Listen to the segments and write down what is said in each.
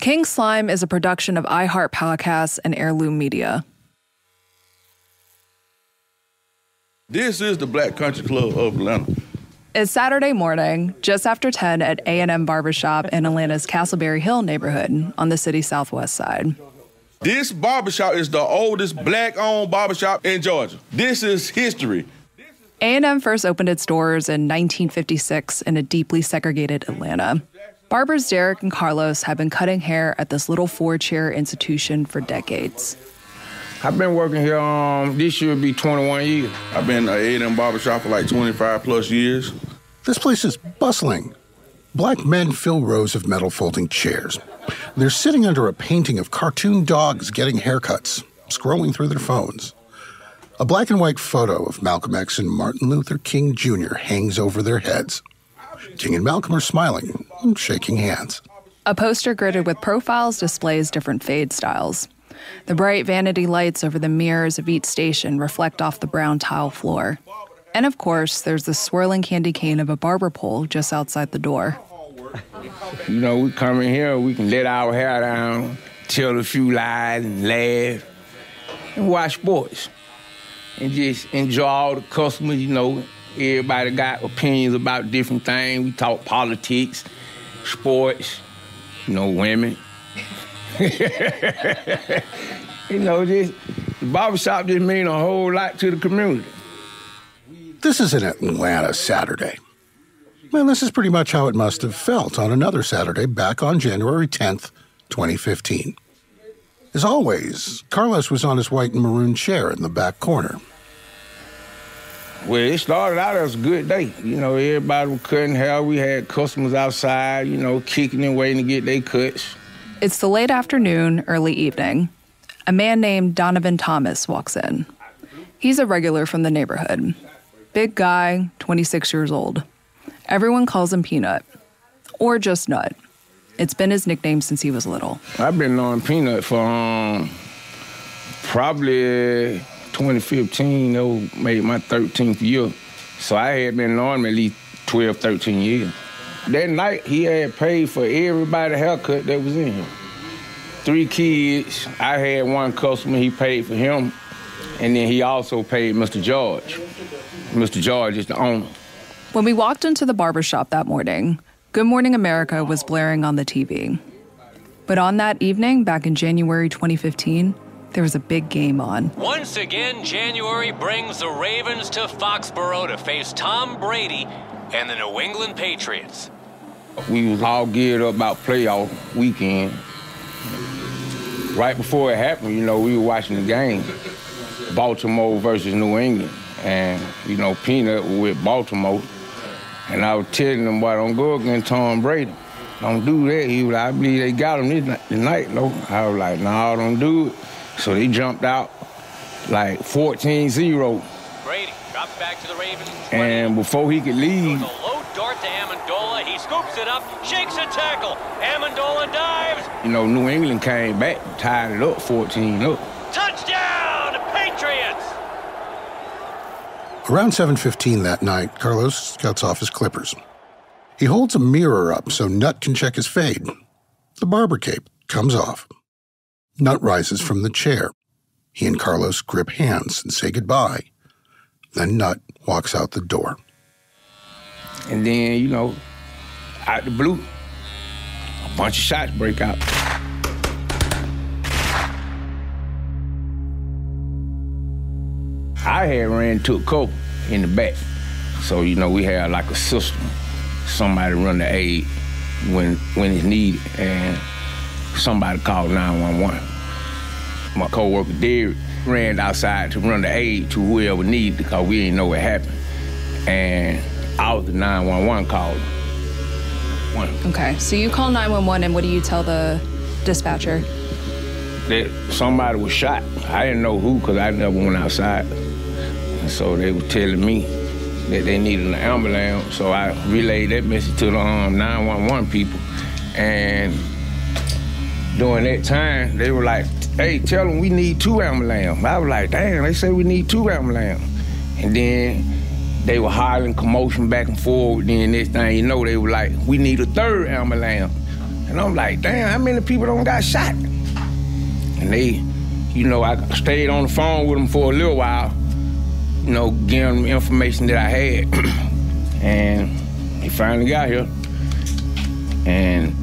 King Slime is a production of iHeart Podcasts and Heirloom Media. This is the Black Country Club of Atlanta. It's Saturday morning, just after 10 at A&M Barbershop in Atlanta's Castleberry Hill neighborhood on the city's southwest side. This barbershop is the oldest Black-owned barbershop in Georgia. This is history. A&M first opened its doors in 1956 in a deeply segregated Atlanta. Barbers Derek and Carlos have been cutting hair at this little four-chair institution for decades. I've been working here, this year will be 21 years. I've been at A&M Barbershop for like 25 plus years. This place is bustling. Black men fill rows of metal folding chairs. They're sitting under a painting of cartoon dogs getting haircuts, scrolling through their phones. A black and white photo of Malcolm X and Martin Luther King Jr. hangs over their heads. King and Malcolm are smiling and shaking hands. A poster gridded with profiles displays different fade styles. The bright vanity lights over the mirrors of each station reflect off the brown tile floor. And of course, there's the swirling candy cane of a barber pole just outside the door. You know, we come in here, we can let our hair down, tell a few lies and laugh, and watch sports. And just enjoy all the customers, you know. Everybody got opinions about different things. We talk politics, sports, you know, women. You know, the barbershop just mean a whole lot to the community. This is an Atlanta Saturday. And this is pretty much how it must have felt on another Saturday back on January 10th, 2015. As always, Carlos was on his white and maroon chair in the back corner. Well, it started out as a good day. You know, everybody was cutting hair. We had customers outside, you know, kicking and waiting to get their cuts. It's the late afternoon, early evening. A man named Donovan Thomas walks in. He's a regular from the neighborhood. Big guy, 26 years old. Everyone calls him Peanut. Or just Nut. It's been his nickname since he was little. I've been knowing Peanut for probably 2015, that was maybe my 13th year. So I had been knowing him at least 12, 13 years. That night, he had paid for everybody's haircut that was in here. 3 kids. I had one customer, he paid for him. And then he also paid Mr. George. Mr. George is the owner. When we walked into the barbershop that morning, Good Morning America was blaring on the TV. But on that evening, back in January 2015, there was a big game on. Once again, January brings the Ravens to Foxborough to face Tom Brady and the New England Patriots. We was all geared up about playoff weekend. Right before it happened, you know, we were watching the game, Baltimore versus New England. And, you know, Peanut was with Baltimore. And I was telling him, boy, don't go against Tom Brady. Don't do that. He was like, I believe they got him tonight, though. I was like, no, don't do it. So they jumped out like 14-0. Brady drops back to the Ravens. And before he could leave, a low dart to Amendola. He scoops it up, shakes a tackle. Amendola dives. You know, New England came back, tied it up, 14-0. Touchdown, Patriots! Around 7:15 that night, Carlos cuts off his clippers. He holds a mirror up so Nut can check his fade. The barber cape comes off. Nut rises from the chair. He and Carlos grip hands and say goodbye. Then Nut walks out the door. And then, you know, out the blue, a bunch of shots break out. I had ran to a couple in the back. So, you know, we had like a system. Somebody run the aid when it's needed, and somebody called 911. My coworker Derek ran outside to run the aid to whoever needed because we didn't know what happened. And I was the 911 caller. Okay, so you call 911, and what do you tell the dispatcher? That somebody was shot. I didn't know who because I never went outside. And so they were telling me that they needed an ambulance. So I relayed that message to the 911 people. And during that time, they were like, hey, tell them we need 2 ambulances. I was like, damn, they say we need 2 ambulances. And then they were hollering, commotion back and forth. Then next thing you know, they were like, we need a 3rd ambulance. And I'm like, damn, how many people don't got shot? And they, you know, I stayed on the phone with them for a little while, you know, giving them information that I had. And he finally got here and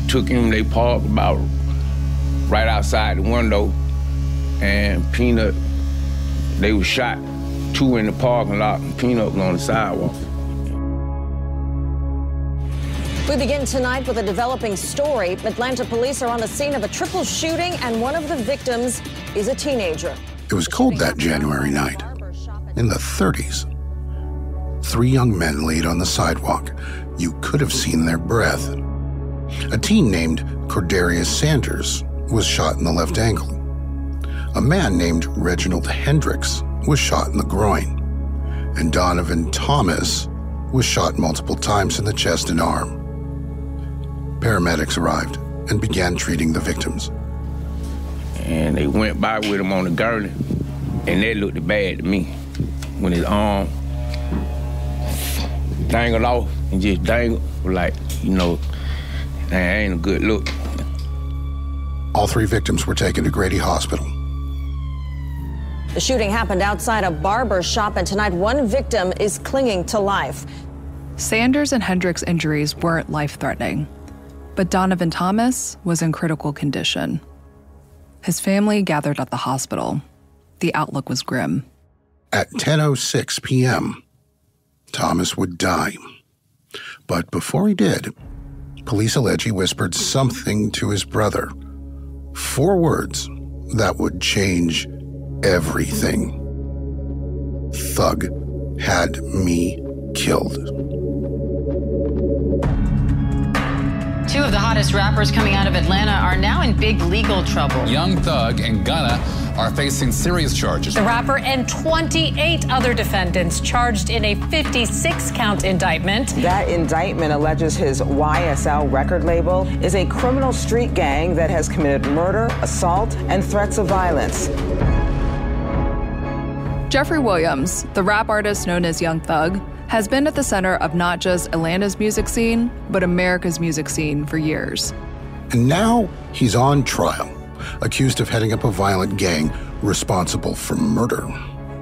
took him, they parked about right outside the window, and Peanut, they were shot, 2 in the parking lot, and Peanut was on the sidewalk. We begin tonight with a developing story. Atlanta police are on the scene of a triple shooting, and one of the victims is a teenager. It was cold that January night, in the 30s. 3 young men laid on the sidewalk. You could have seen their breath. A teen named Cordarius Sanders was shot in the left ankle. A man named Reginald Hendricks was shot in the groin. And Donovan Thomas was shot multiple times in the chest and arm. Paramedics arrived and began treating the victims. And they went by with him on the gurney, and that looked bad to me when his arm dangled off and just dangled, like, you know, that ain't a good look. All 3 victims were taken to Grady Hospital. The shooting happened outside a barber shop, and tonight one victim is clinging to life. Sanders and Hendricks' injuries weren't life-threatening, but Donovan Thomas was in critical condition. His family gathered at the hospital. The outlook was grim. At 10:06 p.m., Thomas would die. But before he did, police allege he whispered something to his brother. 4 words that would change everything. Thug had me killed. 2 of the hottest rappers coming out of Atlanta are now in big legal trouble. Young Thug and Gunna are facing serious charges. The rapper and 28 other defendants charged in a 56-count indictment. That indictment alleges his YSL record label is a criminal street gang that has committed murder, assault, and threats of violence. Jeffrey Williams, the rap artist known as Young Thug, has been at the center of not just Atlanta's music scene, but America's music scene for years. And now he's on trial, accused of heading up a violent gang responsible for murder.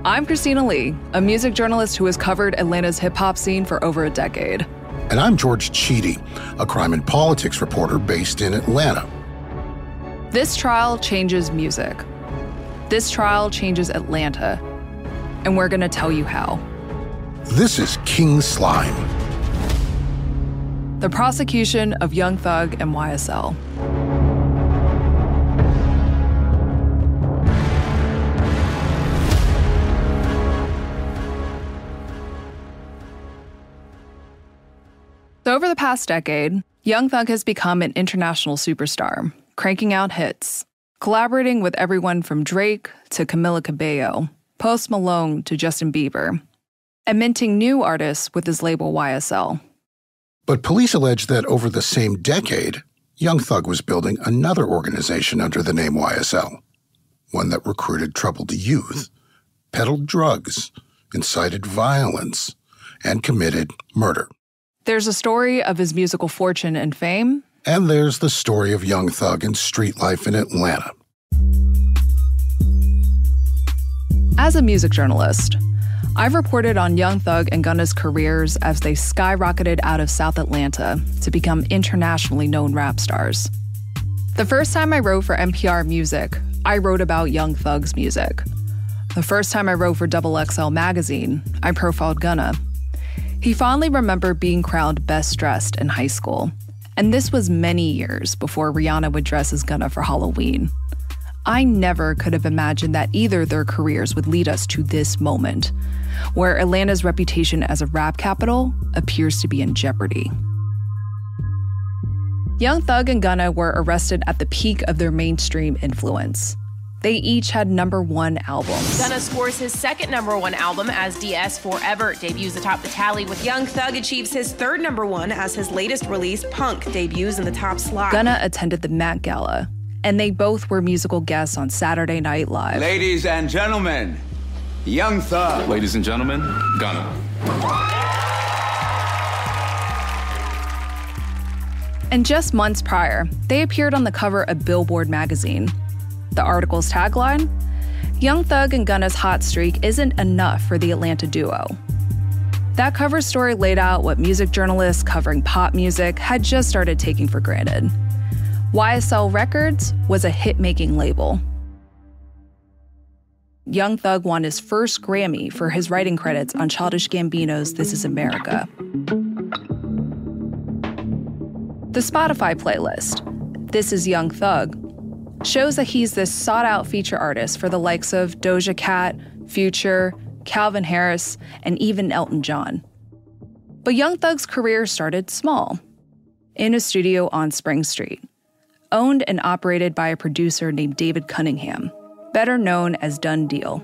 I'm Christina Lee, a music journalist who has covered Atlanta's hip-hop scene for over a decade. And I'm George Chidi, a crime and politics reporter based in Atlanta. This trial changes music. This trial changes Atlanta. And we're gonna tell you how. This is King Slime. The prosecution of Young Thug and YSL. So over the past decade, Young Thug has become an international superstar, cranking out hits, collaborating with everyone from Drake to Camila Cabello, Post Malone to Justin Bieber, and minting new artists with his label YSL. But police allege that over the same decade, Young Thug was building another organization under the name YSL, one that recruited troubled youth, peddled drugs, incited violence, and committed murder. There's a story of his musical fortune and fame. And there's the story of Young Thug and street life in Atlanta. As a music journalist, I've reported on Young Thug and Gunna's careers as they skyrocketed out of South Atlanta to become internationally known rap stars. The first time I wrote for NPR Music, I wrote about Young Thug's music. The first time I wrote for XXL magazine, I profiled Gunna. He fondly remembered being crowned Best Dressed in high school, and this was many years before Rihanna would dress as Gunna for Halloween. I never could have imagined that either of their careers would lead us to this moment, where Atlanta's reputation as a rap capital appears to be in jeopardy. Young Thug and Gunna were arrested at the peak of their mainstream influence. They each had #1 albums. Gunna scores his second #1 album as DS Forever debuts atop the tally, with Young Thug achieves his third #1 as his latest release, Punk, debuts in the top slot. Gunna attended the Met Gala, and they both were musical guests on Saturday Night Live. Ladies and gentlemen, Young Thug. Ladies and gentlemen, Gunna. And just months prior, they appeared on the cover of Billboard magazine. The article's tagline? Young Thug and Gunna's hot streak isn't enough for the Atlanta duo. That cover story laid out what music journalists covering pop music had just started taking for granted. YSL Records was a hit-making label. Young Thug won his first Grammy for his writing credits on Childish Gambino's This Is America. The Spotify playlist, This Is Young Thug, shows that he's this sought-out feature artist for the likes of Doja Cat, Future, Calvin Harris, and even Elton John. But Young Thug's career started small, in a studio on Spring Street, owned and operated by a producer named David Cunningham, better known as Done Deal.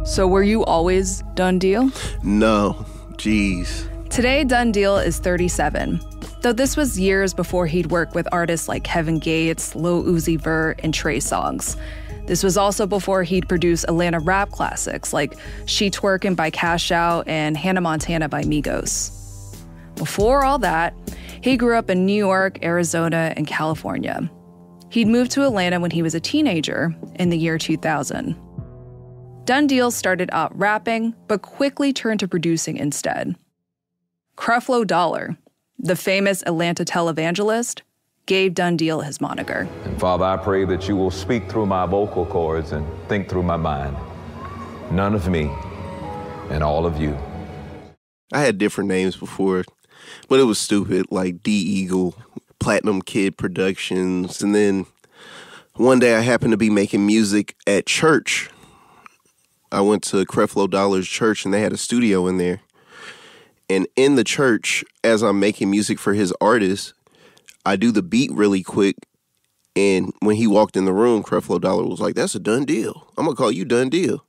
So were you always Done Deal? No, jeez. Today, Done Deal is 37, though this was years before he'd worked with artists like Kevin Gates, Lil Uzi Vert, and Trey Songz. This was also before he'd produce Atlanta rap classics like She Twerkin' by Cash Out and Hannah Montana by Migos. Before all that, he grew up in New York, Arizona, and California. He'd moved to Atlanta when he was a teenager in the year 2000. Done Deal started out rapping, but quickly turned to producing instead. Creflo Dollar, the famous Atlanta televangelist, gave Done Deal his moniker. And Father, I pray that you will speak through my vocal cords and think through my mind. None of me and all of you. I had different names before, but it was stupid, like D-Eagle, Platinum Kid Productions. And then one day I happened to be making music at church. I went to Creflo Dollar's church and they had a studio in there. And in the church, as I'm making music for his artist, I do the beat really quick. And when he walked in the room, Creflo Dollar was like, "That's a done deal. I'm going to call you Done Deal."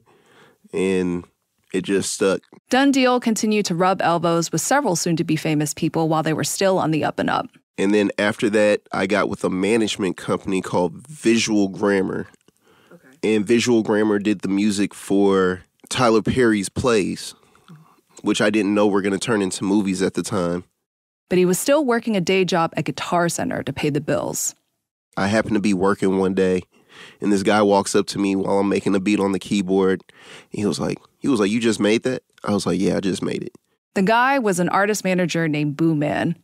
And it just stuck. Done Deal continued to rub elbows with several soon-to-be famous people while they were still on the up and up. And then after that, I got with a management company called Visual Grammar. Okay. And Visual Grammar did the music for Tyler Perry's plays, which I didn't know were going to turn into movies at the time. But he was still working a day job at Guitar Center to pay the bills. I happened to be working one day, and this guy walks up to me while I'm making a beat on the keyboard. He was like, "You just made that?" I was like, "Yeah, I just made it." The guy was an artist manager named Boo Man.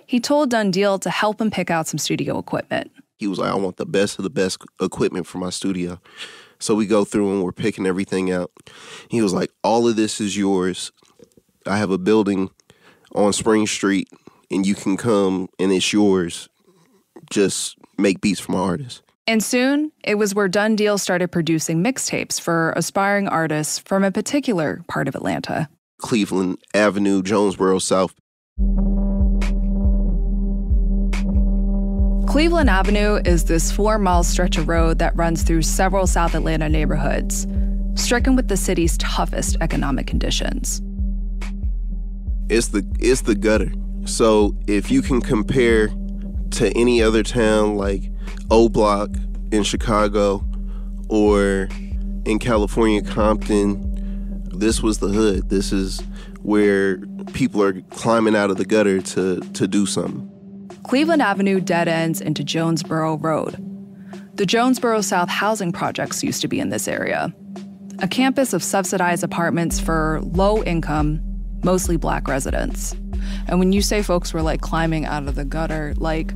He told Done Deal to help him pick out some studio equipment. He was like, "I want the best of the best equipment for my studio." So we go through and we're picking everything out. He was like, "All of this is yours. I have a building on Spring Street, and you can come, and it's yours. Just make beats for my artists." And soon, it was where Done Deal started producing mixtapes for aspiring artists from a particular part of Atlanta. Cleveland Avenue, Jonesboro South. Cleveland Avenue is this 4-mile stretch of road that runs through several South Atlanta neighborhoods, stricken with the city's toughest economic conditions. It's the gutter. So if you can compare to any other town like O Block in Chicago or in California, Compton, this was the hood. This is where people are climbing out of the gutter to do something. Cleveland Avenue dead ends into Jonesboro Road. The Jonesboro South housing projects used to be in this area, a campus of subsidized apartments for low-income, mostly Black residents. And when you say folks were like climbing out of the gutter, like,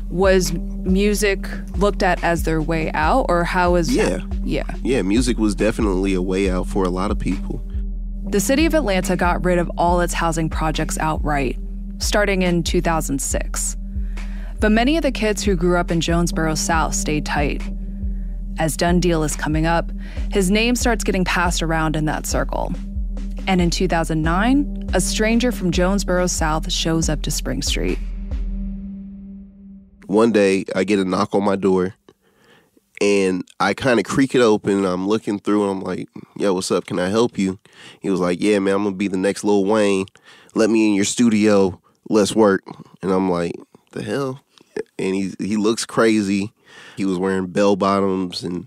was music looked at as their way out, or how was Yeah, music was definitely a way out for a lot of people. The city of Atlanta got rid of all its housing projects outright, starting in 2006. But many of the kids who grew up in Jonesboro South stayed tight. As Done Deal is coming up, his name starts getting passed around in that circle. And in 2009, a stranger from Jonesboro South shows up to Spring Street. One day, I get a knock on my door, and I kind of creak it open, and I'm looking through, and I'm like, "Yo, what's up? Can I help you?" He was like, "Yeah, man, I'm going to be the next Lil Wayne. Let me in your studio. Let's work." And I'm like, "The hell?" And he looks crazy. He was wearing bell bottoms and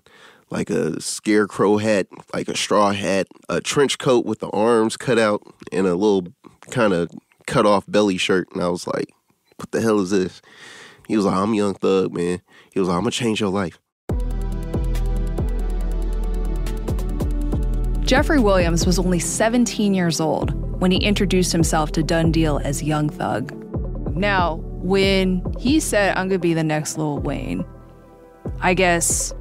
like a scarecrow hat, like a straw hat, a trench coat with the arms cut out, and a little kind of cut off belly shirt, and I was like, what the hell is this? He was like, I'm Young Thug, man. He was like, I'm gonna change your life. Jeffrey Williams was only 17 years old when he introduced himself to Done Deal as Young Thug. Now, when he said, I'm gonna be the next Lil Wayne, I guess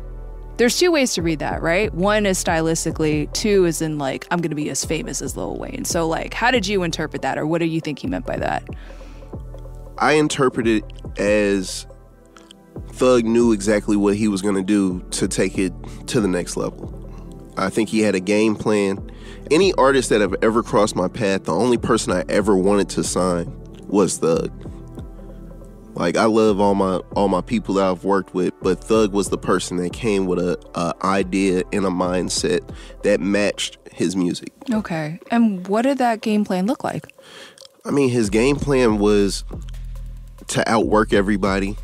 there's two ways to read that, right? One is stylistically, two is in like, I'm gonna be as famous as Lil Wayne. So like, how did you interpret that, or what do you think he meant by that? I interpreted it as Thug knew exactly what he was gonna do to take it to the next level. I think he had a game plan. Any artist that have ever crossed my path, the only person I ever wanted to sign was Thug. Like, I love all my people that I've worked with, but Thug was the person that came with a idea and a mindset that matched his music. Okay. And what did that game plan look like? I mean, his game plan was to outwork everybody,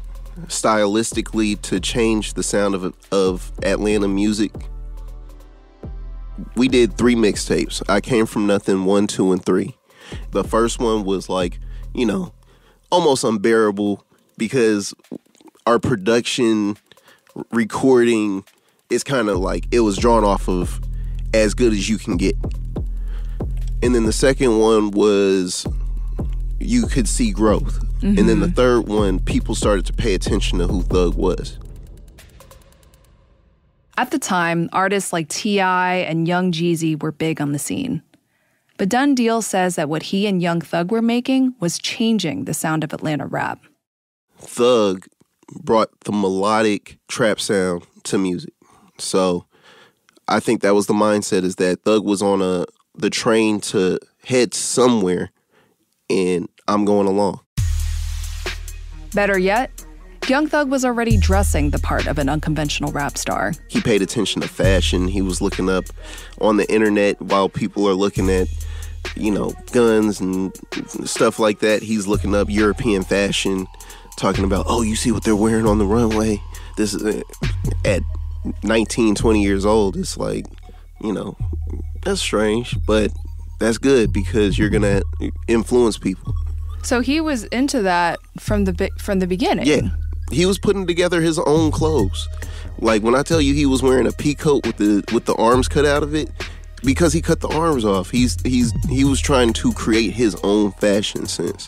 stylistically to change the sound of Atlanta music. We did 3 mixtapes. I Came From Nothing, 1, 2, and 3. The first one was like, you know, almost unbearable because our production recording is kind of like, it was drawn off of As Good As You Can Get. And then the second one was you could see growth. Mm-hmm. And then the third one, people started to pay attention to who Thug was. At the time, artists like T.I. and Young Jeezy were big on the scene. But Done Deal says that what he and Young Thug were making was changing the sound of Atlanta rap. Thug brought the melodic trap sound to music. So I think that was the mindset, is that Thug was on the train to head somewhere, and I'm going along. Better yet, Young Thug was already dressing the part of an unconventional rap star. He paid attention to fashion. He was looking up on the internet while people are looking at, you know, guns and stuff like that. He's looking up European fashion, talking about, oh, you see what they're wearing on the runway? This is at 19, 20 years old. It's like, you know, that's strange, but that's good because you're going to influence people. So he was into that from the beginning. Yeah. He was putting together his own clothes. Like, when I tell you he was wearing a pea coat with the arms cut out of it, because he cut the arms off. He was trying to create his own fashion sense.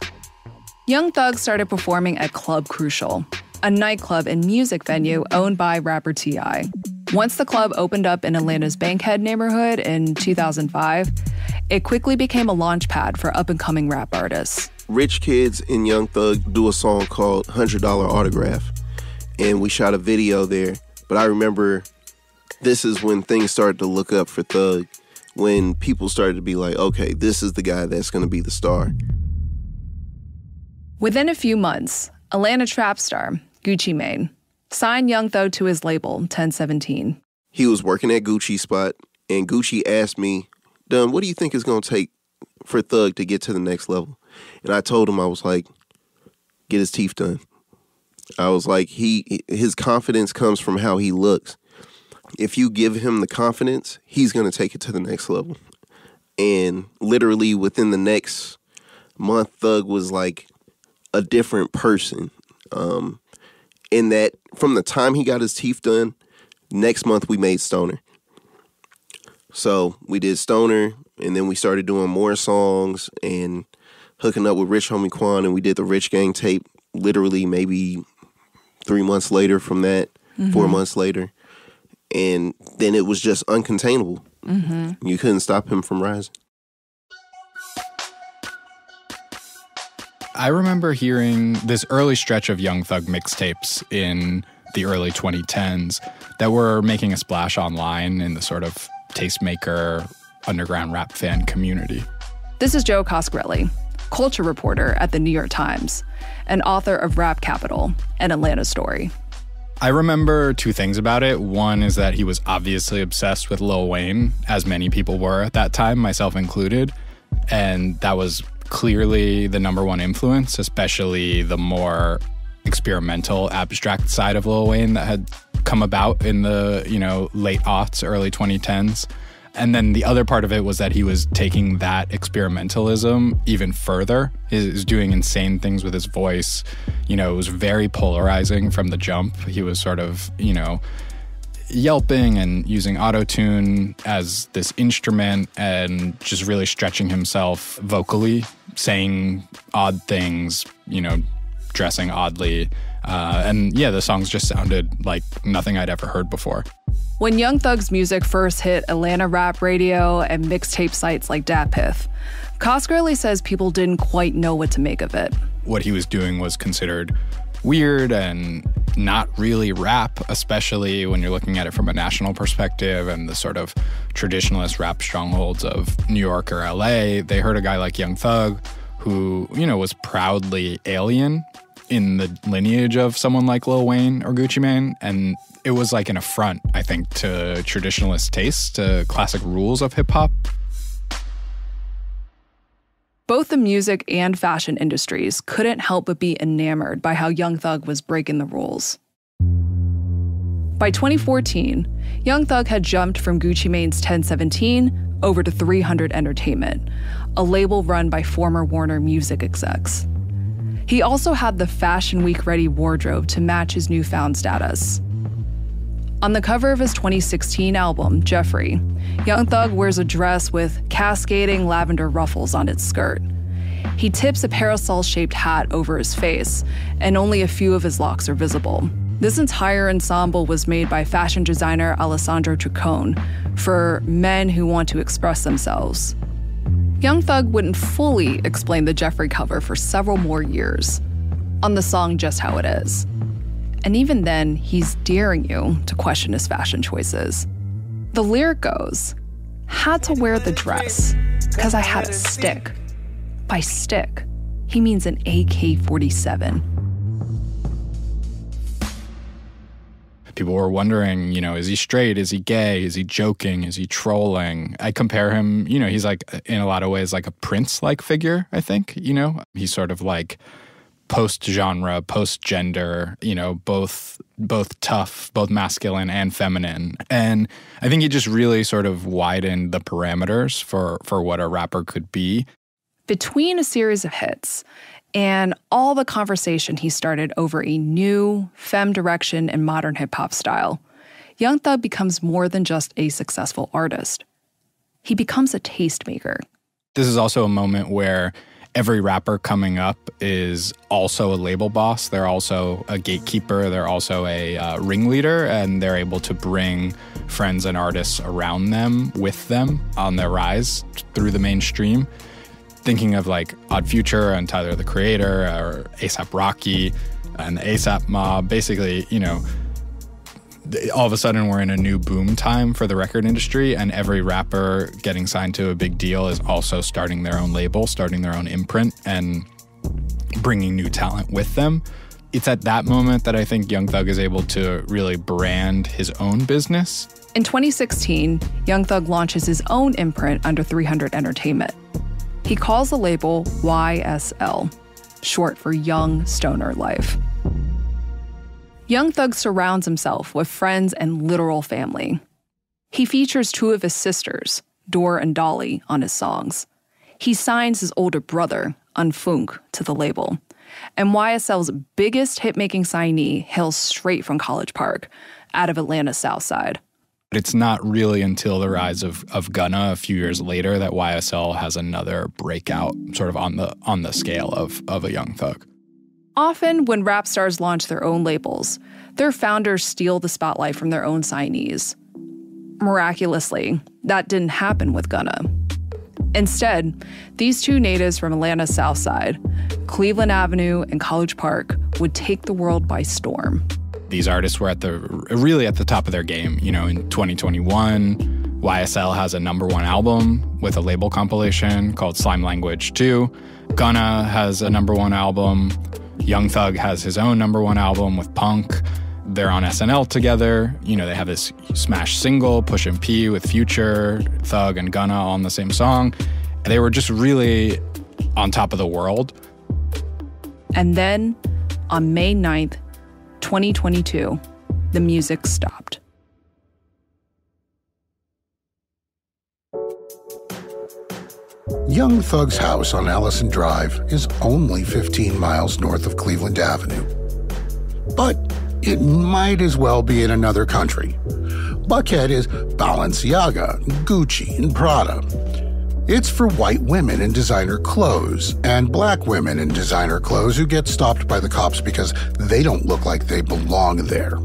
Young Thug started performing at Club Crucial, a nightclub and music venue owned by rapper T.I. Once the club opened up in Atlanta's Bankhead neighborhood in 2005, it quickly became a launch pad for up-and-coming rap artists. Rich kids in Young Thug do a song called $100 Autograph, and we shot a video there. But I remember this is when things started to look up for Thug, when people started to be like, okay, this is the guy that's going to be the star. Within a few months, Atlanta trap star Gucci Mane signed Young Thug to his label, 1017. He was working at Gucci's spot, and Gucci asked me, Dunn, what do you think it's going to take for Thug to get to the next level? And I told him, I was like, get his teeth done. I was like, his confidence comes from how he looks. If you give him the confidence, he's going to take it to the next level. And literally within the next month, Thug was like a different person. In that from the time he got his teeth done, next month we made Stoner. So we did Stoner, and then we started doing more songs and hooking up with Rich Homie Quan, and we did the Rich Gang tape literally maybe 3 months later from that, 4 months later. And then it was just uncontainable. Mm-hmm. You couldn't stop him from rising. I remember hearing this early stretch of Young Thug mixtapes in the early 2010s that were making a splash online in the sort of tastemaker, underground rap fan community. This is Joe Coscarelli, culture reporter at the New York Times, and author of Rap Capital, an Atlanta story. I remember two things about it. One is that he was obviously obsessed with Lil Wayne, as many people were at that time, myself included. And that was clearly the number one influence, especially the more experimental, abstract side of Lil Wayne that had come about in the, late aughts, early 2010s. And then the other part of it was that he was taking that experimentalism even further. He was doing insane things with his voice. You know, it was very polarizing from the jump. He was sort of, you know, yelping and using auto-tune as this instrument and just really stretching himself vocally, saying odd things, you know, dressing oddly. And yeah, the songs just sounded like nothing I'd ever heard before. When Young Thug's music first hit Atlanta rap radio and mixtape sites like DatPiff, Coscarelli says people didn't quite know what to make of it. What he was doing was considered weird and not really rap, especially when you're looking at it from a national perspective and the sort of traditionalist rap strongholds of New York or LA. They heard a guy like Young Thug who, you know, was proudly alien in the lineage of someone like Lil Wayne or Gucci Mane, and it was like an affront, I think, to traditionalist tastes, to classic rules of hip-hop. Both the music and fashion industries couldn't help but be enamored by how Young Thug was breaking the rules. By 2014, Young Thug had jumped from Gucci Mane's 1017 over to 300 Entertainment, a label run by former Warner Music execs. He also had the Fashion Week-ready wardrobe to match his newfound status. On the cover of his 2016 album, Jeffrey, Young Thug wears a dress with cascading lavender ruffles on its skirt. He tips a parasol-shaped hat over his face, and only a few of his locks are visible. This entire ensemble was made by fashion designer Alessandro Truccone for men who want to express themselves. Young Thug wouldn't fully explain the Jeffrey cover for several more years on the song Just How It Is. And even then, he's daring you to question his fashion choices. The lyric goes, "Had to wear the dress because I had a stick." By stick, he means an AK-47. People were wondering, you know, is he straight? Is he gay? Is he joking? Is he trolling? I compare him, you know, he's like, in a lot of ways, like a Prince-like figure, I think, you know? He's sort of like post-genre, post-gender, you know, both tough, both masculine and feminine. And I think he just really sort of widened the parameters for what a rapper could be. Between a series of hits and all the conversation he started over a new femme direction and modern hip-hop style, Young Thug becomes more than just a successful artist. He becomes a tastemaker. This is also a moment where every rapper coming up is also a label boss. They're also a gatekeeper. They're also a ringleader, and they're able to bring friends and artists around them with them on their rise through the mainstream. Thinking of like Odd Future and Tyler, the Creator, or A$AP Rocky and the A$AP Mob. Basically, you know, all of a sudden we're in a new boom time for the record industry, and every rapper getting signed to a big deal is also starting their own label, starting their own imprint, and bringing new talent with them. It's at that moment that I think Young Thug is able to really brand his own business. In 2016, Young Thug launches his own imprint under 300 Entertainment. He calls the label YSL, short for Young Stoner Life. Young Thug surrounds himself with friends and literal family. He features two of his sisters, Dor and Dolly, on his songs. He signs his older brother, Unfunk, to the label. And YSL's biggest hit-making signee hails straight from College Park, out of Atlanta's South Side. It's not really until the rise of Gunna a few years later that YSL has another breakout sort of on the scale of a Young Thug. Often, when rap stars launch their own labels, their founders steal the spotlight from their own signees. Miraculously, that didn't happen with Gunna. Instead, these two natives from Atlanta's South Side, Cleveland Avenue and College Park, would take the world by storm. These artists were really at the top of their game. You know, in 2021, YSL has a #1 album with a label compilation called Slime Language 2. Gunna has a #1 album. Young Thug has his own #1 album with Punk. They're on SNL together. You know, they have this smash single, Pushin' P with Future, Thug, and Gunna on the same song. They were just really on top of the world. And then, on May 9th, 2022, the music stopped. Young Thug's house on Allison Drive is only 15 miles north of Cleveland Avenue. But it might as well be in another country. Buckhead is Balenciaga, Gucci, and Prada. It's for white women in designer clothes and black women in designer clothes who get stopped by the cops because they don't look like they belong there.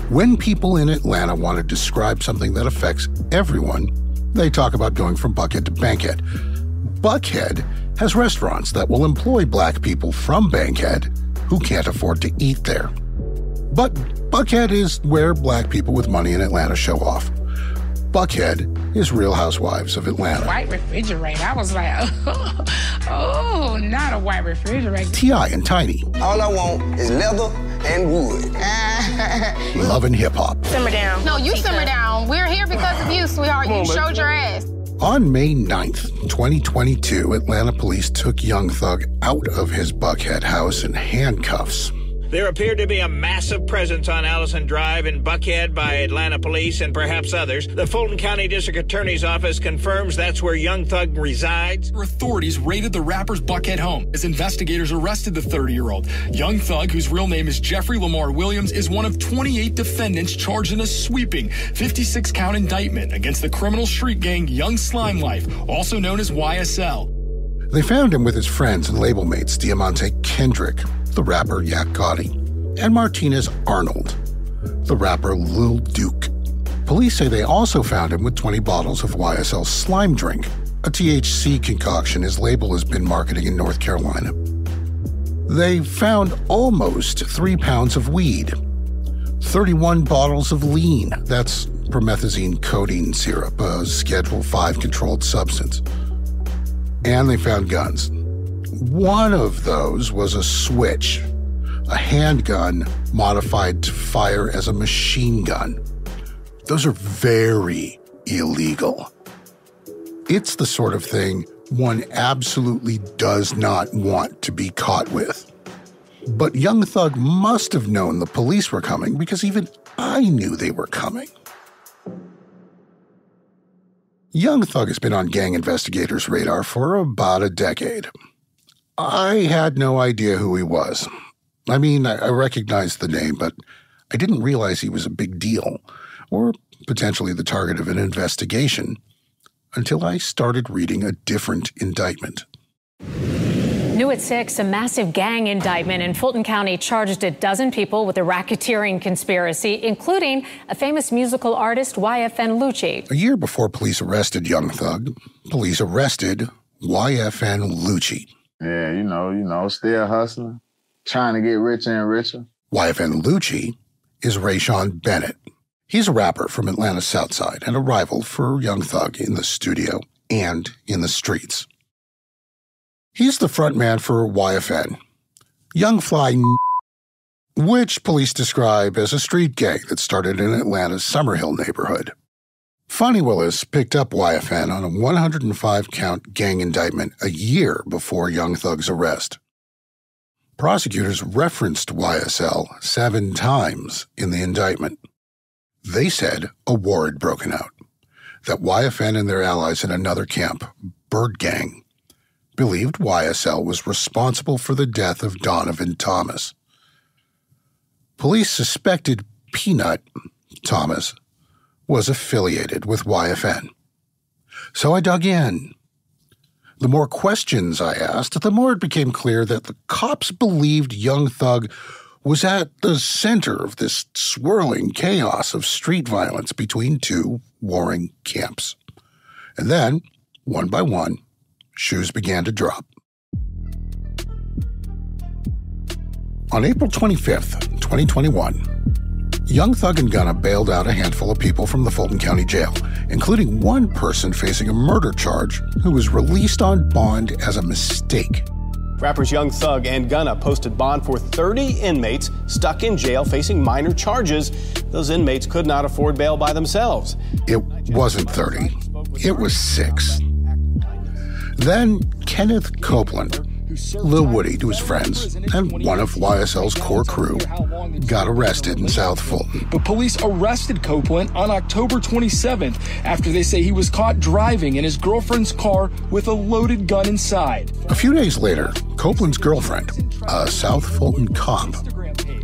When people in Atlanta want to describe something that affects everyone, they talk about going from Buckhead to Bankhead. Buckhead has restaurants that will employ black people from Bankhead who can't afford to eat there. But Buckhead is where black people with money in Atlanta show off. Buckhead is Real Housewives of Atlanta. White refrigerator. I was like, oh, not a white refrigerator. T.I. and Tiny. All I want is leather and wood. Love and hip hop. Simmer down. No, you simmer down. We're here because of you, sweetheart. You showed your ass. On May 9th, 2022, Atlanta police took Young Thug out of his Buckhead house in handcuffs. There appeared to be a massive presence on Allison Drive in Buckhead by Atlanta police and perhaps others. The Fulton County District Attorney's Office confirms that's where Young Thug resides. Authorities raided the rapper's Buckhead home as investigators arrested the 30-year-old. Young Thug, whose real name is Jeffrey Lamar Williams, is one of 28 defendants charged in a sweeping 56-count indictment against the criminal street gang Young Slime Life, also known as YSL. They found him with his friends and label mates Diamante Kendrick, the rapper Yak Gotti, and Martinez Arnold, the rapper Lil Duke. Police say they also found him with 20 bottles of YSL slime drink, a THC concoction his label has been marketing in North Carolina. They found almost 3 pounds of weed, 31 bottles of lean, that's promethazine codeine syrup, a Schedule 5 controlled substance. And they found guns. One of those was a switch, a handgun modified to fire as a machine gun. Those are very illegal. It's the sort of thing one absolutely does not want to be caught with. But Young Thug must have known the police were coming because even I knew they were coming. Young Thug has been on gang investigators' radar for about a decade. I had no idea who he was. I mean, I recognized the name, but I didn't realize he was a big deal, or potentially the target of an investigation, until I started reading a different indictment. New at 6, a massive gang indictment in Fulton County charged a dozen people with a racketeering conspiracy, including a famous musical artist, YFN Lucci. A year before police arrested Young Thug, police arrested YFN Lucci. Yeah, you know, still hustling, trying to get richer and richer. YFN Lucci is Rayshawn Bennett. He's a rapper from Atlanta's South Side and a rival for Young Thug in the studio and in the streets. He's the frontman for YFN, Young Fly, which police describe as a street gang that started in Atlanta's Summerhill neighborhood. Fonnie Willis picked up YFN on a 105-count gang indictment a year before Young Thug's arrest. Prosecutors referenced YSL 7 times in the indictment. They said a war had broken out, that YFN and their allies in another camp, Bird Gang, believed YSL was responsible for the death of Donovan Thomas. Police suspected Peanut Thomas was affiliated with YFN. So I dug in. The more questions I asked, the more it became clear that the cops believed Young Thug was at the center of this swirling chaos of street violence between 2 warring camps. And then, one by one, shoes began to drop. On April 25th, 2021, Young Thug and Gunna bailed out a handful of people from the Fulton County Jail, including one person facing a murder charge who was released on bond as a mistake. Rappers Young Thug and Gunna posted bond for 30 inmates stuck in jail facing minor charges. Those inmates could not afford bail by themselves. It wasn't 30. It was 6. Then Kenneth Copeland, Lil Woody to his friends, and one of YSL's core crew got arrested in South Fulton. But police arrested Copeland on October 27th after they say he was caught driving in his girlfriend's car with a loaded gun inside. A few days later, Copeland's girlfriend, a South Fulton cop,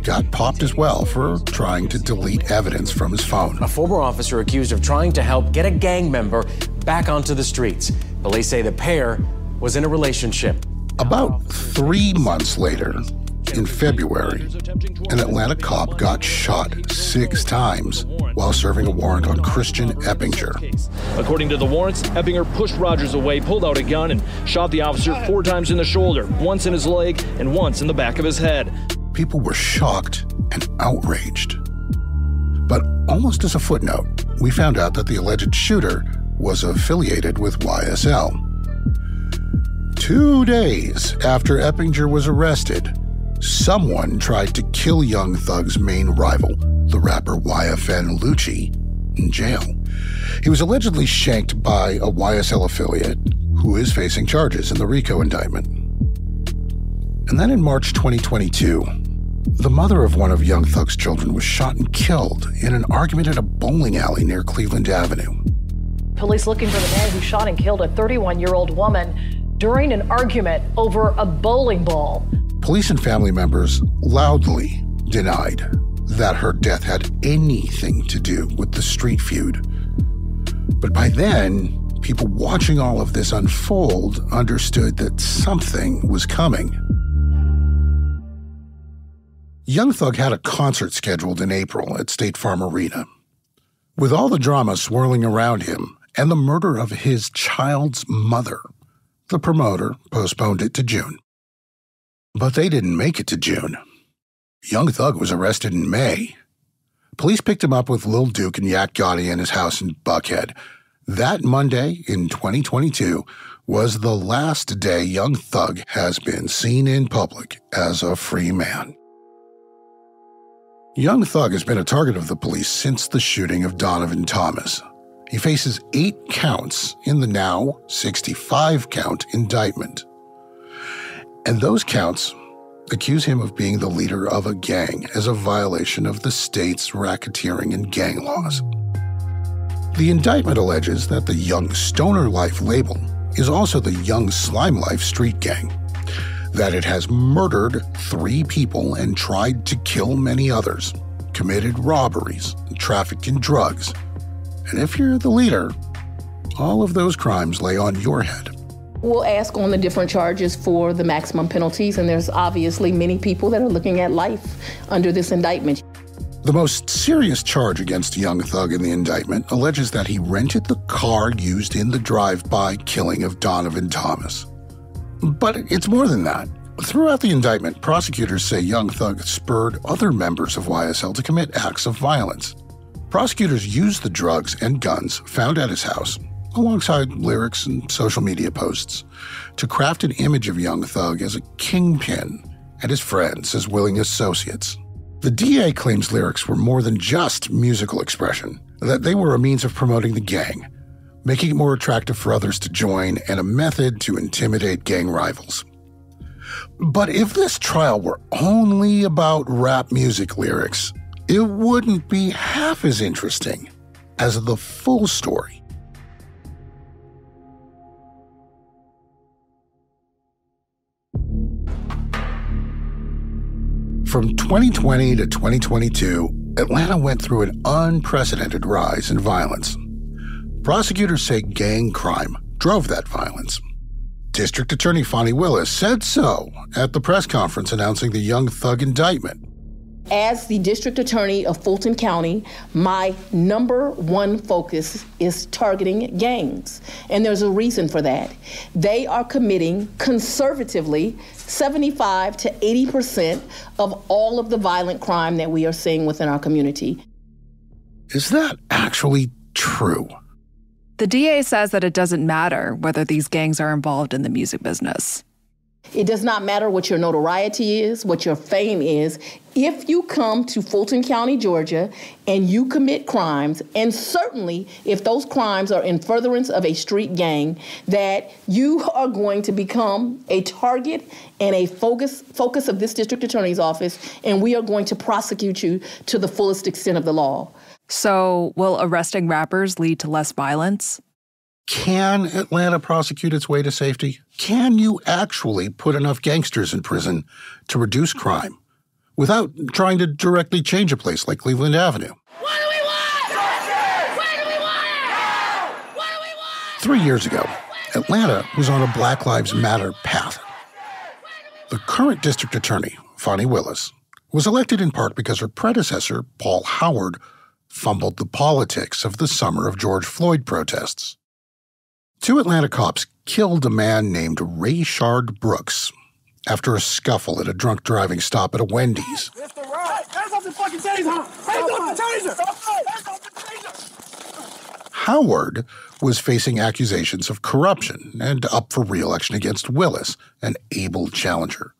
got popped as well for trying to delete evidence from his phone. A former officer accused of trying to help get a gang member back onto the streets. Police say the pair was in a relationship. About 3 months later, in February, an Atlanta cop got shot 6 times while serving a warrant on Christian Eppinger. According to the warrants, Eppinger pushed Rogers away, pulled out a gun, and shot the officer 4 times in the shoulder, once in his leg and once in the back of his head. People were shocked and outraged. But almost as a footnote, we found out that the alleged shooter was affiliated with YSL. 2 days after Eppinger was arrested, someone tried to kill Young Thug's main rival, the rapper YFN Lucci, in jail. He was allegedly shanked by a YSL affiliate who is facing charges in the RICO indictment. And then in March 2022, the mother of one of Young Thug's children was shot and killed in an argument at a bowling alley near Cleveland Avenue. Police looking for the man who shot and killed a 31-year-old woman during an argument over a bowling ball. Police and family members loudly denied that her death had anything to do with the street feud. But by then, people watching all of this unfold understood that something was coming. Young Thug had a concert scheduled in April at State Farm Arena. With all the drama swirling around him and the murder of his child's mother, the promoter postponed it to June. But they didn't make it to June. Young Thug was arrested in May. Police picked him up with Lil Duke and Yak Gotti in his house in Buckhead. That Monday in 2022 was the last day Young Thug has been seen in public as a free man. Young Thug has been a target of the police since the shooting of Donovan Thomas. He faces 8 counts in the now 65-count indictment. And those counts accuse him of being the leader of a gang as a violation of the state's racketeering and gang laws. The indictment alleges that the Young Stoner Life label is also the Young Slime Life street gang, that it has murdered 3 people and tried to kill many others, committed robberies, and trafficked in drugs. And if you're the leader, all of those crimes lay on your head. We'll ask on the different charges for the maximum penalties, and there's obviously many people that are looking at life under this indictment. The most serious charge against Young Thug in the indictment alleges that he rented the car used in the drive-by killing of Donovan Thomas. But it's more than that. Throughout the indictment, prosecutors say Young Thug spurred other members of YSL to commit acts of violence. Prosecutors used the drugs and guns found at his house, alongside lyrics and social media posts, to craft an image of Young Thug as a kingpin and his friends as willing associates. The DA claims lyrics were more than just musical expression, that they were a means of promoting the gang, making it more attractive for others to join, and a method to intimidate gang rivals. But if this trial were only about rap music lyrics, it wouldn't be half as interesting as the full story. From 2020 to 2022, Atlanta went through an unprecedented rise in violence. Prosecutors say gang crime drove that violence. District Attorney Fonnie Willis said so at the press conference announcing the Young Thug indictment. As the District Attorney of Fulton County, my #1 focus is targeting gangs. And there's a reason for that. They are committing conservatively 75 to 80% of all of the violent crime that we are seeing within our community. Is that actually true? The DA says that it doesn't matter whether these gangs are involved in the music business. It does not matter what your notoriety is, what your fame is. If you come to Fulton County, Georgia, and you commit crimes, and certainly if those crimes are in furtherance of a street gang, that you are going to become a target and a focus of this district attorney's office, and we are going to prosecute you to the fullest extent of the law. So will arresting rappers lead to less violence? Can Atlanta prosecute its way to safety? Can you actually put enough gangsters in prison to reduce crime without trying to directly change a place like Cleveland Avenue? What do we want? Justice! Where do we want it? What do we want? 3 years ago, Atlanta was on a Black Lives Matter path. The current district attorney, Fani Willis, was elected in part because her predecessor, Paul Howard, fumbled the politics of the summer of George Floyd protests. 2 Atlanta cops killed a man named Rayshard Brooks after a scuffle at a drunk driving stop at a Wendy's. Howard was facing accusations of corruption and up for re-election against Willis, an able challenger.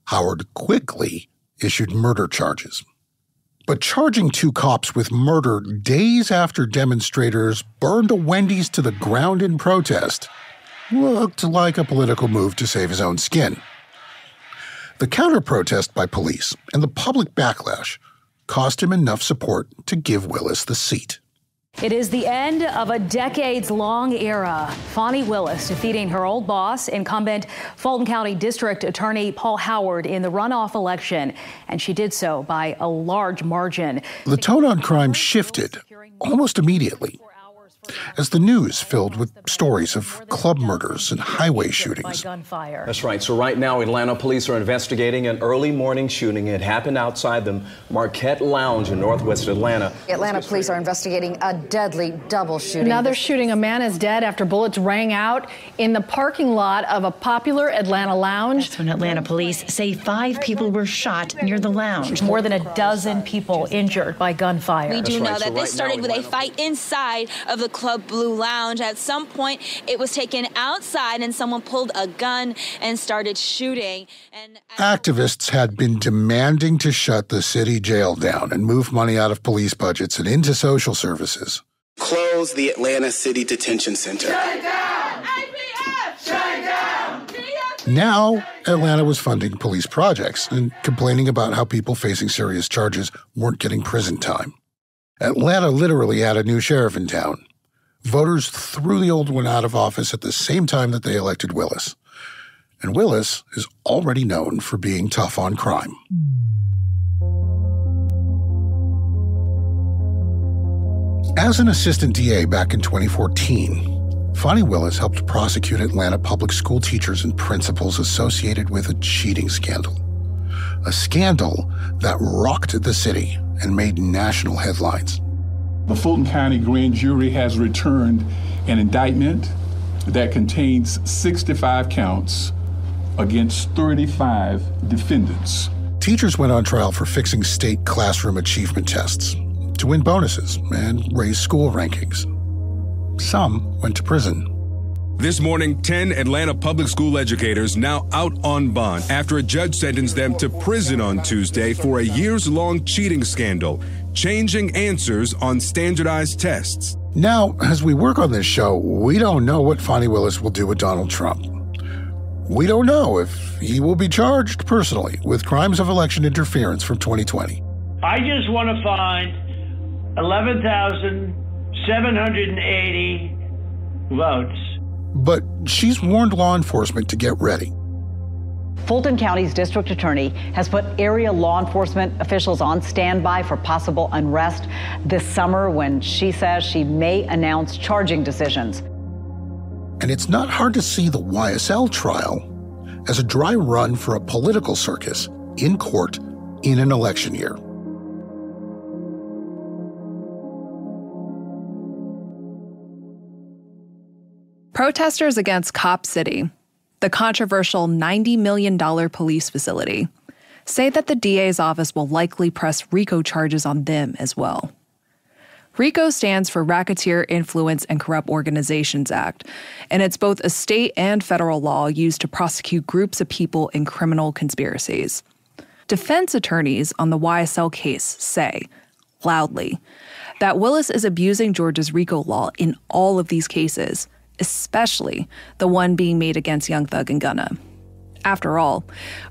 Howard quickly issued murder charges. But charging 2 cops with murder days after demonstrators burned a Wendy's to the ground in protest looked like a political move to save his own skin. The counter-protest by police and the public backlash cost him enough support to give Willis the seat. It is the end of a decades-long era. Fani Willis defeating her old boss, incumbent Fulton County District Attorney Paul Howard, in the runoff election, and she did so by a large margin. The tone on crime shifted almost immediately as the news filled with stories of club murders and highway shootings. That's right. So right now, Atlanta police are investigating an early morning shooting. It happened outside the Marquette Lounge in northwest Atlanta. Atlanta police are investigating a deadly double shooting. Another shooting. A man is dead after bullets rang out in the parking lot of a popular Atlanta lounge. That's when Atlanta police say 5 people were shot near the lounge. More than a dozen people injured by gunfire. We do know that this started with a fight inside of the Club Blue Lounge. At some point, it was taken outside and someone pulled a gun and started shooting. And activists had been demanding to shut the city jail down and move money out of police budgets and into social services. Close the Atlanta City Detention Center. Shut it down! APF! Shut it down! Now, Atlanta was funding police projects and complaining about how people facing serious charges weren't getting prison time. Atlanta literally had a new sheriff in town. Voters threw the old one out of office at the same time that they elected Willis. And Willis is already known for being tough on crime. As an assistant DA back in 2014, Fani Willis helped prosecute Atlanta public school teachers and principals associated with a cheating scandal. A scandal that rocked the city and made national headlines. The Fulton County Grand Jury has returned an indictment that contains 65 counts against 35 defendants. Teachers went on trial for fixing state classroom achievement tests to win bonuses and raise school rankings. Some went to prison. This morning, 10 Atlanta public school educators now out on bond after a judge sentenced them to prison on Tuesday for a years-long cheating scandal, changing answers on standardized tests. Now, as we work on this show, we don't know what Fani Willis will do with Donald Trump. We don't know if he will be charged personally with crimes of election interference from 2020. I just want to find 11,780 votes. But she's warned law enforcement to get ready. Fulton County's district attorney has put area law enforcement officials on standby for possible unrest this summer when she says she may announce charging decisions. And it's not hard to see the YSL trial as a dry run for a political circus in court in an election year. Protesters against Cop City, the controversial $90 million police facility, say that the DA's office will likely press RICO charges on them as well. RICO stands for Racketeer Influence and Corrupt Organizations Act, and it's both a state and federal law used to prosecute groups of people in criminal conspiracies. Defense attorneys on the YSL case say, loudly, that Willis is abusing Georgia's RICO law in all of these cases, especially the one being made against Young Thug and Gunna. After all,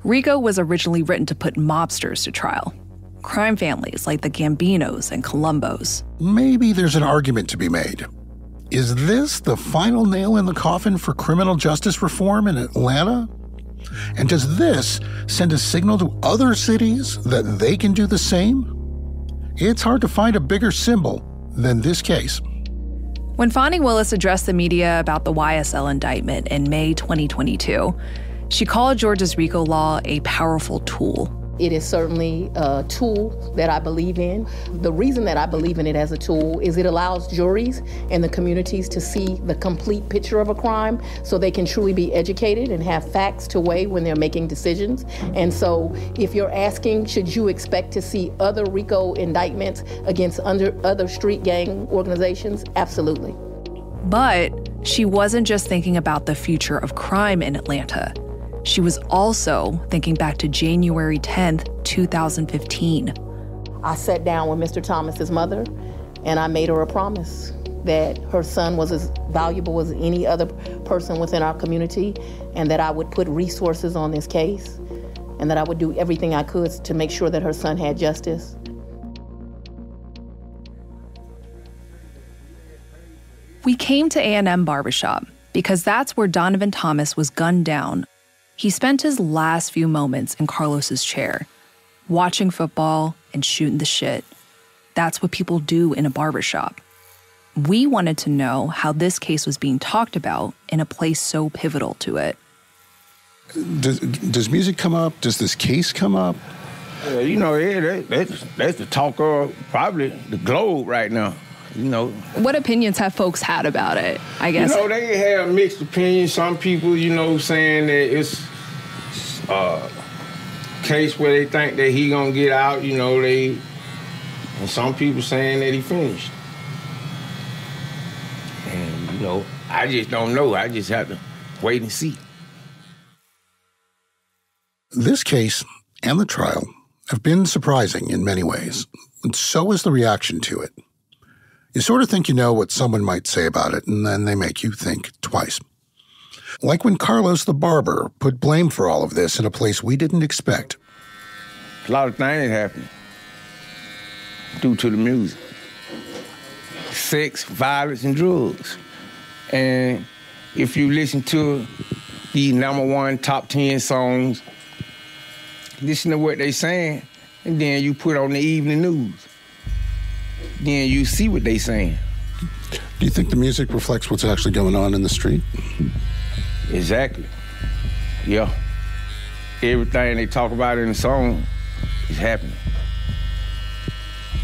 RICO was originally written to put mobsters to trial. Crime families like the Gambinos and Columbos. Maybe there's an argument to be made. Is this the final nail in the coffin for criminal justice reform in Atlanta? And does this send a signal to other cities that they can do the same? It's hard to find a bigger symbol than this case. When Fani Willis addressed the media about the YSL indictment in May 2022, she called Georgia's RICO law a powerful tool. It is certainly a tool that I believe in. The reason that I believe in it as a tool is it allows juries and the communities to see the complete picture of a crime so they can truly be educated and have facts to weigh when they're making decisions. And so if you're asking, should you expect to see other RICO indictments against other street gang organizations? Absolutely. But she wasn't just thinking about the future of crime in Atlanta. She was also thinking back to January 10th, 2015. I sat down with Mr. Thomas's mother, and I made her a promise that her son was as valuable as any other person within our community, and that I would put resources on this case, and that I would do everything I could to make sure that her son had justice. We came to A&M Barbershop because that's where Donovan Thomas was gunned down. He spent his last few moments in Carlos's chair, watching football and shooting the shit. That's what people do in a barbershop. We wanted to know how this case was being talked about in a place so pivotal to it. Does music come up? Does this case come up? That's the talk of probably the globe right now. What opinions have folks had about it, I guess? They have mixed opinions. Some people, saying that it's a case where they think that he gonna get out, and some people saying that he finished. And, I just don't know. I just have to wait and see. This case and the trial have been surprising in many ways, and so is the reaction to it. You sort of think you know what someone might say about it, and then they make you think twice. Like when Carlos the barber put blame for all of this in a place we didn't expect. A lot of things happen due to the music. Sex, violence, and drugs. And if you listen to the #1 top 10 songs, listen to what they saying, and then you put on the evening news. Then you see what they saying. Do you think the music reflects what's actually going on in the street? Exactly. Yeah. Everything they talk about in the song is happening.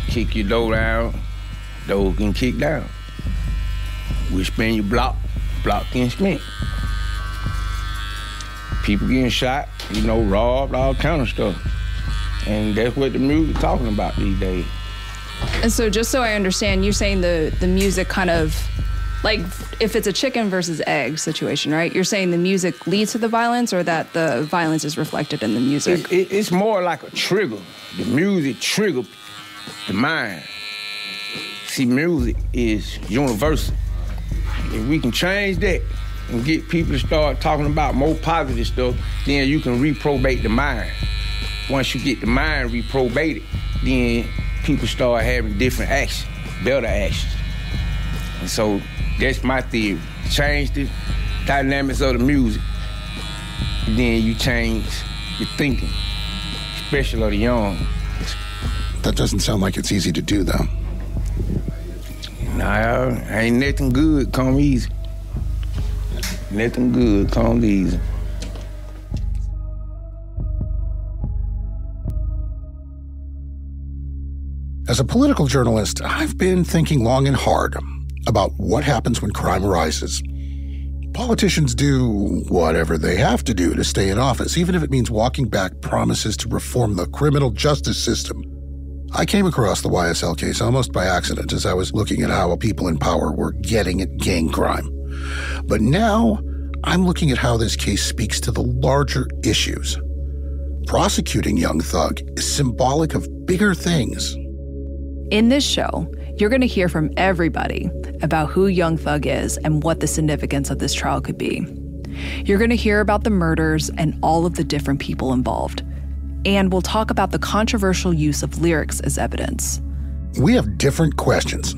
Kick your door down, door can kick down. We spin your block, block can spin. People getting shot, robbed, all kind of stuff. And that's what the music talking about these days. And so just so I understand, you're saying the music kind of, like if it's a chicken versus egg situation, right? You're saying the music leads to the violence or that the violence is reflected in the music? It's more like a trigger. The music triggers the mind. See, music is universal. If we can change that and get people to start talking about more positive stuff, then you can reprobate the mind. Once you get the mind reprobated, then people start having different actions, better actions. And so that's my theory. Change the dynamics of the music, then you change your thinking, especially of the young. That doesn't sound like it's easy to do, though. Nah, ain't nothing good come easy. Nothing good comes easy. As a political journalist, I've been thinking long and hard about what happens when crime arises. Politicians do whatever they have to do to stay in office, even if it means walking back promises to reform the criminal justice system. I came across the YSL case almost by accident as I was looking at how people in power were getting at gang crime. But now I'm looking at how this case speaks to the larger issues. Prosecuting Young Thug is symbolic of bigger things. In this show, you're going to hear from everybody about who Young Thug is and what the significance of this trial could be. You're going to hear about the murders and all of the different people involved. And we'll talk about the controversial use of lyrics as evidence. We have different questions.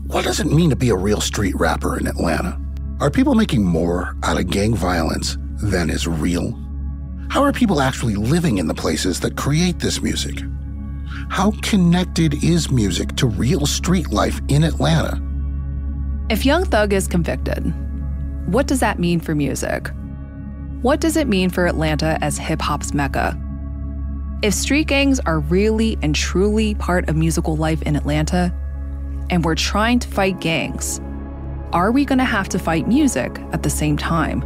What does it mean to be a real street rapper in Atlanta? Are people making more out of gang violence than is real? How are people actually living in the places that create this music? How connected is music to real street life in Atlanta? If Young Thug is convicted, what does that mean for music? What does it mean for Atlanta as hip-hop's mecca? If street gangs are really and truly part of musical life in Atlanta, and we're trying to fight gangs, are we going to have to fight music at the same time?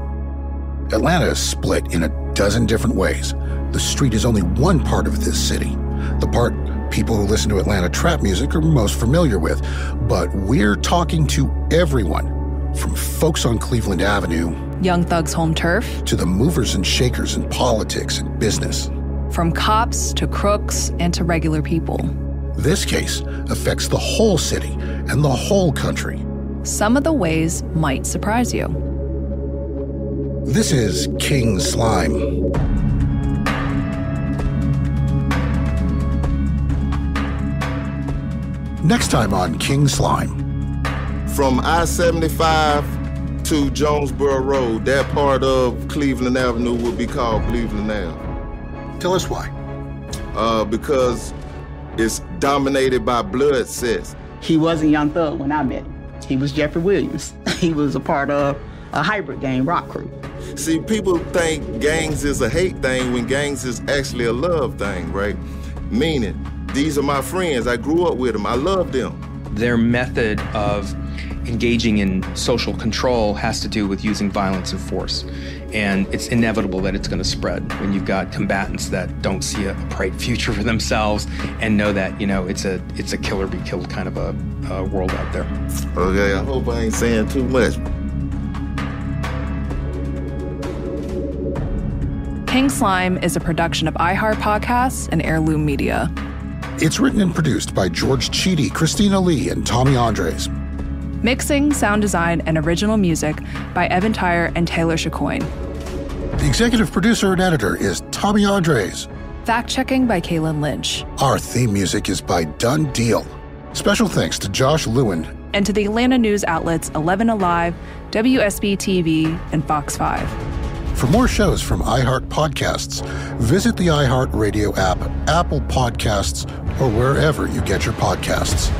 Atlanta is split in a dozen different ways. The street is only one part of this city, the part people who listen to Atlanta trap music are most familiar with. But we're talking to everyone, from folks on Cleveland Avenue, Young Thug's home turf, to the movers and shakers in politics and business. From cops to crooks and to regular people. This case affects the whole city and the whole country. Some of the ways might surprise you. This is King Slime. Next time on King Slime. From I-75 to Jonesboro Road, that part of Cleveland Avenue will be called Cleveland Ave. Tell us why. Because it's dominated by blood sets. He wasn't Young Thug when I met him. He was Jeffrey Williams. He was a part of a hybrid gang rock crew. See, people think gangs is a hate thing when gangs is actually a love thing, right? Meaning, these are my friends. I grew up with them. I love them. Their method of engaging in social control has to do with using violence and force. And it's inevitable that it's going to spread when you've got combatants that don't see a bright future for themselves and know that, you know, it's a kill or be killed kind of a world out there. Okay, I hope I ain't saying too much. King Slime is a production of iHeart Podcasts and Heirloom Media. It's written and produced by George Chidi, Christina Lee, and Tommy Andres. Mixing, sound design, and original music by Evan Tyre and Taylor Chacoin. The executive producer and editor is Tommy Andres. Fact-checking by Kaylin Lynch. Our theme music is by Done Deal. Special thanks to Josh Lewin. And to the Atlanta news outlets 11 Alive, WSB-TV, and Fox 5. For more shows from iHeart Podcasts, visit the iHeart Radio app, Apple Podcasts, or wherever you get your podcasts.